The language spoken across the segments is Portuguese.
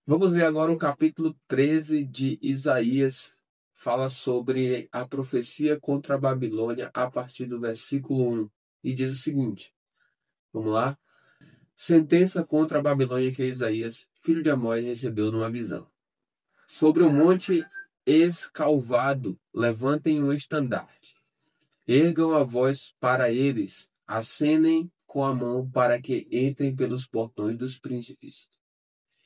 Vamos ver agora o capítulo 13 de Isaías. Fala sobre a profecia contra a Babilônia a partir do versículo 1. E diz o seguinte: vamos lá? Sentença contra a Babilônia que Isaías, filho de Amós, recebeu numa visão. Sobre o monte escalvado, levantem um estandarte. Ergam a voz para eles, acenem com a mão para que entrem pelos portões dos príncipes.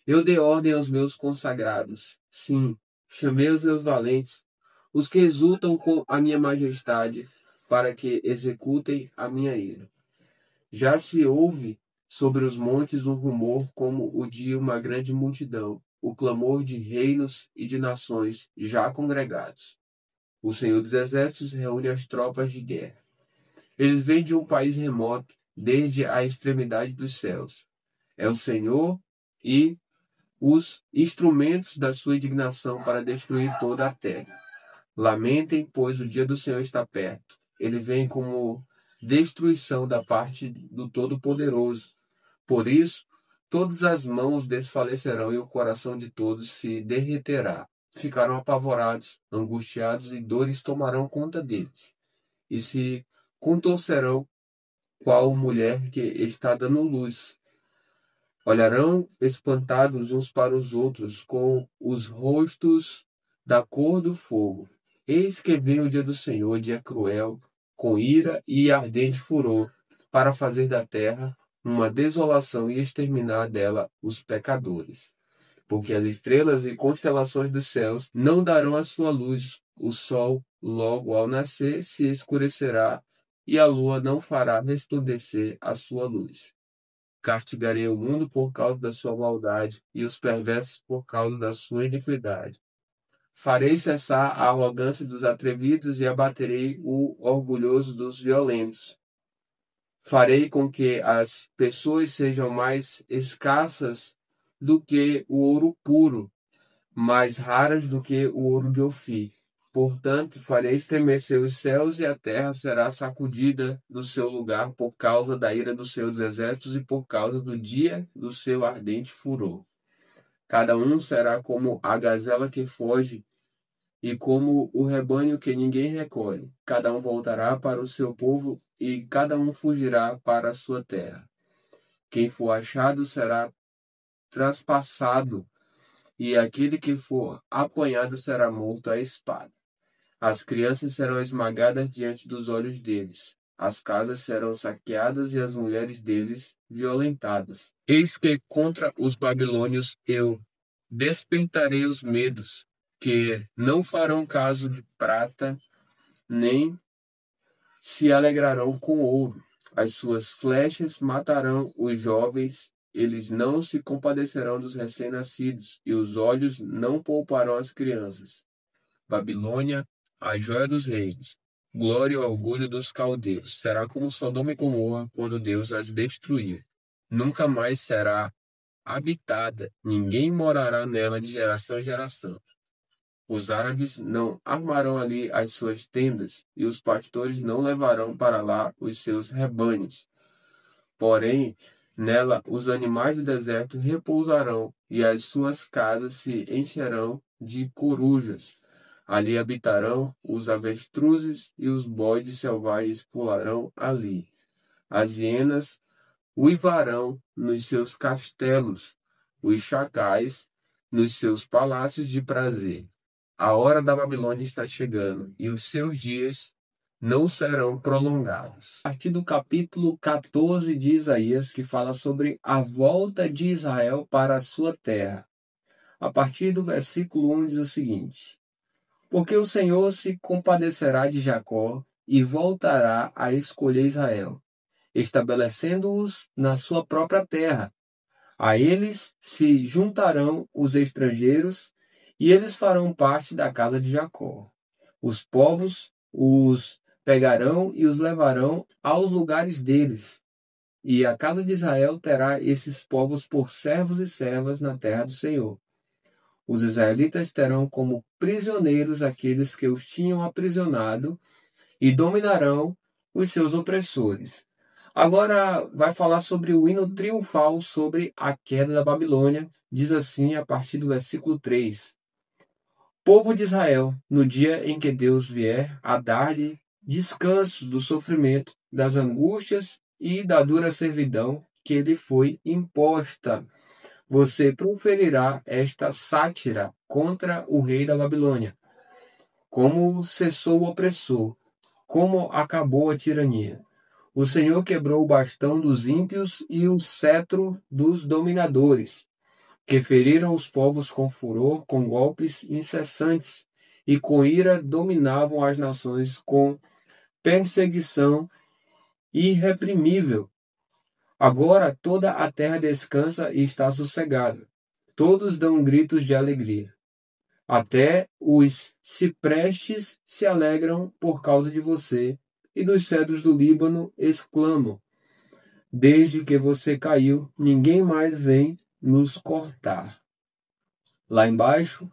Eu dei ordem aos meus consagrados, sim, chamei os meus valentes, os que exultam com a minha majestade, para que executem a minha ira. Já se ouve sobre os montes um rumor como o de uma grande multidão, o clamor de reinos e de nações já congregados. O Senhor dos Exércitos reúne as tropas de guerra. Eles vêm de um país remoto, desde a extremidade dos céus. É o Senhor e os instrumentos da sua indignação para destruir toda a terra. Lamentem, pois o dia do Senhor está perto. Ele vem como destruição da parte do Todo-Poderoso. Por isso, todas as mãos desfalecerão e o coração de todos se derreterá. Ficarão apavorados, angustiados e dores tomarão conta deles. E se contorcerão qual mulher que está dando luz. Olharão espantados uns para os outros, com os rostos da cor do fogo. Eis que vem o dia do Senhor, dia cruel, com ira e ardente furor, para fazer da terra uma desolação e exterminar dela os pecadores. Porque as estrelas e constelações dos céus não darão a sua luz, o sol, logo ao nascer, se escurecerá, e a lua não fará resplandecer a sua luz. Castigarei o mundo por causa da sua maldade e os perversos por causa da sua iniquidade. Farei cessar a arrogância dos atrevidos e abaterei o orgulhoso dos violentos. Farei com que as pessoas sejam mais escassas do que o ouro puro, mais raras do que o ouro de Ofir. Portanto, farei estremecer os céus e a terra será sacudida do seu lugar por causa da ira do Senhor dos Exércitos e por causa do dia do seu ardente furor. Cada um será como a gazela que foge e como o rebanho que ninguém recolhe. Cada um voltará para o seu povo e cada um fugirá para a sua terra. Quem for achado será traspassado e aquele que for apanhado será morto à espada. As crianças serão esmagadas diante dos olhos deles. As casas serão saqueadas e as mulheres deles violentadas. Eis que contra os babilônios eu despertarei os medos, que não farão caso de prata, nem se alegrarão com ouro. As suas flechas matarão os jovens, eles não se compadecerão dos recém-nascidos, e os olhos não pouparão as crianças. Babilônia, a joia dos reinos, glória e orgulho dos caldeus, será como Sodoma e Gomorra quando Deus as destruir. Nunca mais será habitada, ninguém morará nela de geração em geração. Os árabes não armarão ali as suas tendas, e os pastores não levarão para lá os seus rebanhos. Porém, nela os animais do deserto repousarão, e as suas casas se encherão de corujas. Ali habitarão os avestruzes e os bodes selvagens pularão ali. As hienas uivarão nos seus castelos, os chacais nos seus palácios de prazer. A hora da Babilônia está chegando, e os seus dias não serão prolongados. A partir do capítulo 14 de Isaías, que fala sobre a volta de Israel para a sua terra. A partir do versículo 1 diz o seguinte: Porque o Senhor se compadecerá de Jacó e voltará a escolher Israel, estabelecendo-os na sua própria terra. A eles se juntarão os estrangeiros, e eles farão parte da casa de Jacó. Os povos os pegarão e os levarão aos lugares deles. E a casa de Israel terá esses povos por servos e servas na terra do Senhor. Os israelitas terão como prisioneiros aqueles que os tinham aprisionado e dominarão os seus opressores. Agora vai falar sobre o hino triunfal sobre a queda da Babilônia. Diz assim a partir do versículo 3. Povo de Israel, no dia em que Deus vier a dar-lhe descanso do sofrimento, das angústias e da dura servidão que lhe foi imposta, você proferirá esta sátira contra o rei da Babilônia. Como cessou o opressor, como acabou a tirania. O Senhor quebrou o bastão dos ímpios e o cetro dos dominadores, que feriram os povos com furor, com golpes incessantes, e com ira dominavam as nações com perseguição irreprimível. Agora toda a terra descansa e está sossegada. Todos dão gritos de alegria. Até os ciprestes se alegram por causa de você, e dos cedros do Líbano exclamam: desde que você caiu, ninguém mais vem nos cortar. Lá embaixo,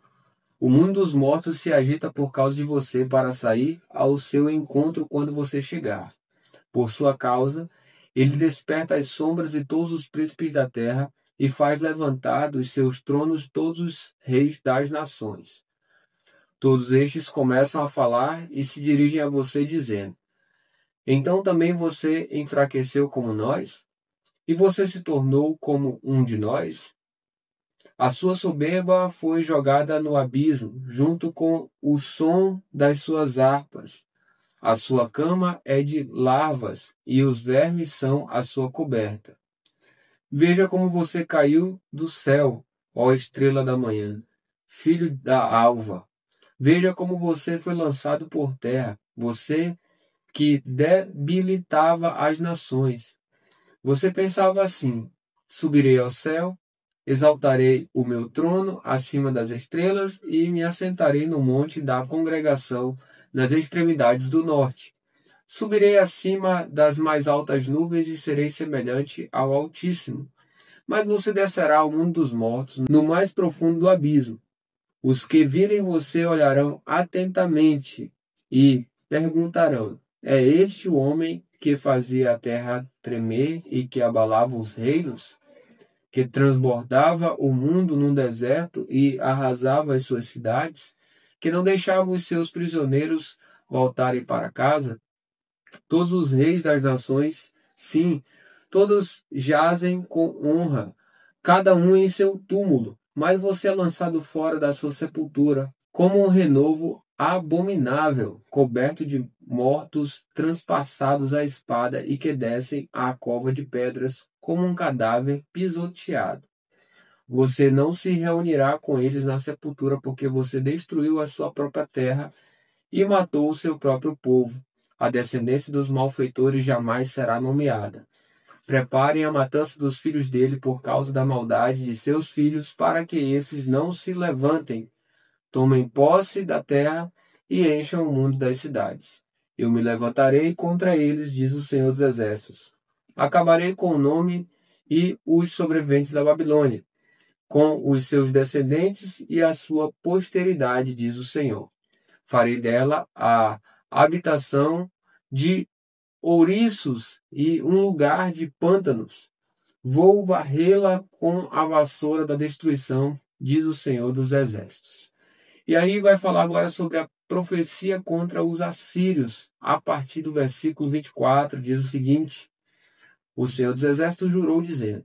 o mundo dos mortos se agita por causa de você para sair ao seu encontro quando você chegar. Por sua causa, ele desperta as sombras e todos os príncipes da terra e faz levantar dos seus tronos todos os reis das nações. Todos estes começam a falar e se dirigem a você dizendo: então também você enfraqueceu como nós? E você se tornou como um de nós? A sua soberba foi jogada no abismo, junto com o som das suas harpas. A sua cama é de larvas, e os vermes são a sua coberta. Veja como você caiu do céu, ó estrela da manhã, filho da alva. Veja como você foi lançado por terra, você que debilitava as nações. Você pensava assim: subirei ao céu, exaltarei o meu trono acima das estrelas e me assentarei no monte da congregação nas extremidades do norte. Subirei acima das mais altas nuvens e serei semelhante ao Altíssimo. Mas você descerá ao mundo dos mortos, no mais profundo do abismo. Os que virem você olharão atentamente e perguntarão: é este o homem que fazia a terra tremer e que abalava os reinos? Que transbordava o mundo num deserto e arrasava as suas cidades? Que não deixava os seus prisioneiros voltarem para casa? Todos os reis das nações, sim, todos jazem com honra, cada um em seu túmulo, mas você é lançado fora da sua sepultura, como um renovo abominável, coberto de mortos transpassados à espada e que descem à cova de pedras, como um cadáver pisoteado. Você não se reunirá com eles na sepultura, porque você destruiu a sua própria terra e matou o seu próprio povo. A descendência dos malfeitores jamais será nomeada. Preparem a matança dos filhos dele por causa da maldade de seus filhos, para que esses não se levantem, tomem posse da terra e encham o mundo das cidades. Eu me levantarei contra eles, diz o Senhor dos Exércitos. Acabarei com o nome e os sobreviventes da Babilônia, com os seus descendentes e a sua posteridade, diz o Senhor. Farei dela a habitação de ouriços e um lugar de pântanos. Vou varrê-la com a vassoura da destruição, diz o Senhor dos Exércitos. E aí vai falar agora sobre a profecia contra os assírios. A partir do versículo 24, diz o seguinte: o Senhor dos Exércitos jurou, dizendo: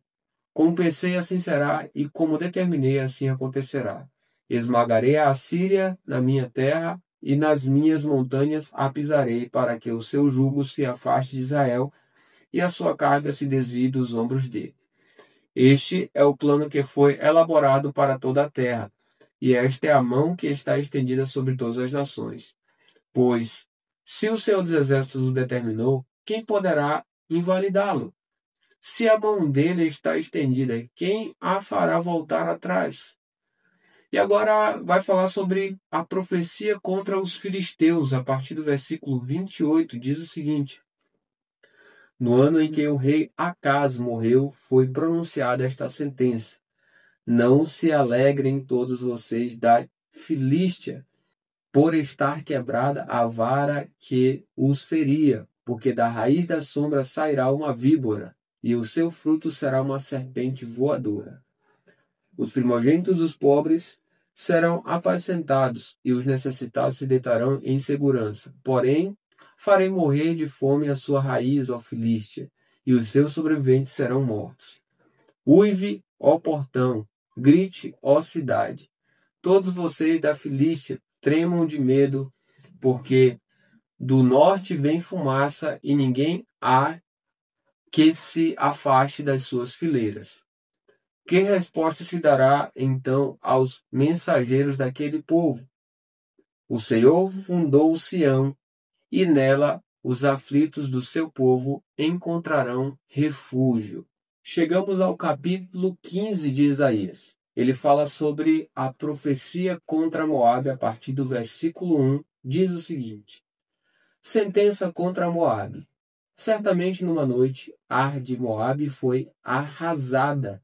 como pensei, assim será, e como determinei, assim acontecerá. Esmagarei a Assíria na minha terra, e nas minhas montanhas a pisarei, para que o seu jugo se afaste de Israel, e a sua carga se desvie dos ombros dele. Este é o plano que foi elaborado para toda a terra, e esta é a mão que está estendida sobre todas as nações. Pois, se o Senhor dos Exércitos o determinou, quem poderá invalidá-lo? Se a mão dele está estendida, quem a fará voltar atrás? E agora vai falar sobre a profecia contra os filisteus. A partir do versículo 28, diz o seguinte: no ano em que o rei Acaz morreu, foi pronunciada esta sentença: não se alegrem todos vocês da Filístia, por estar quebrada a vara que os feria, porque da raiz da sombra sairá uma víbora, e o seu fruto será uma serpente voadora. Os primogênitos dos pobres serão apacentados, e os necessitados se deitarão em segurança. Porém, farei morrer de fome a sua raiz, ó Filístia, e os seus sobreviventes serão mortos. Uive, ó portão, grite, ó cidade. Todos vocês da Filístia tremam de medo, porque do norte vem fumaça e ninguém há que se afaste das suas fileiras. Que resposta se dará, então, aos mensageiros daquele povo? O Senhor fundou Sião, e nela os aflitos do seu povo encontrarão refúgio. Chegamos ao capítulo 15 de Isaías. Ele fala sobre a profecia contra Moabe a partir do versículo 1, diz o seguinte: sentença contra Moabe. Certamente numa noite, Ar de Moabe foi arrasada,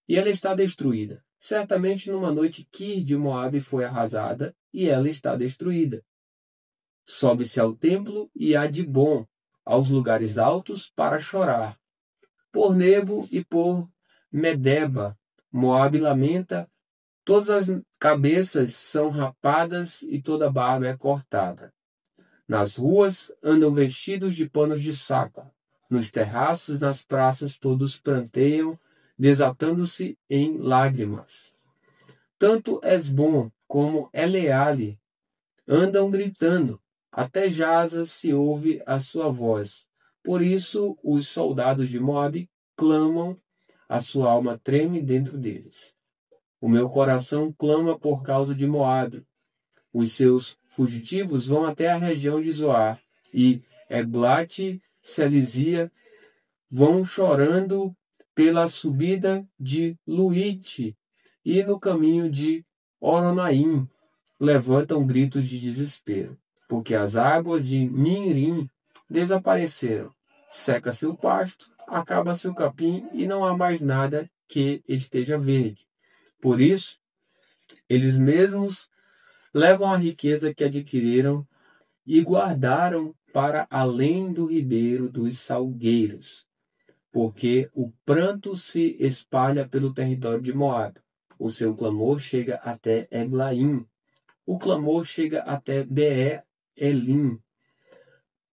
e ela está destruída. Certamente numa noite, Kir de Moabe foi arrasada, e ela está destruída. Sobe-se ao templo e a Dibom, aos lugares altos, para chorar. Por Nebo e por Medeba, Moabe lamenta, todas as cabeças são rapadas e toda a barba é cortada. Nas ruas andam vestidos de panos de saco. Nos terraços, nas praças, todos pranteiam, desatando-se em lágrimas. Tanto Esbom como Eleale andam gritando. Até Jaza se ouve a sua voz. Por isso os soldados de Moabe clamam, a sua alma treme dentro deles. O meu coração clama por causa de Moabe. Os seus fugitivos vão até a região de Zoar e Eglat-Selizia vão chorando pela subida de Luite e no caminho de Oronaim levantam gritos de desespero, porque as águas de Ninrim desapareceram. Seca-se o pasto, acaba-se o capim e não há mais nada que esteja verde. Por isso, eles mesmos levam a riqueza que adquiriram e guardaram para além do ribeiro dos salgueiros, porque o pranto se espalha pelo território de Moabe. O seu clamor chega até Eglaim. O clamor chega até Beé-Elim.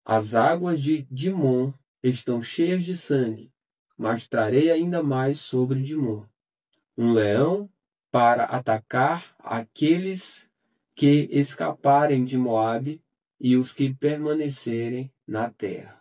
As águas de Dimon estão cheias de sangue, mas trarei ainda mais sobre Dimon. Um leão para atacar aqueles que escaparem de Moabe e os que permanecerem na terra.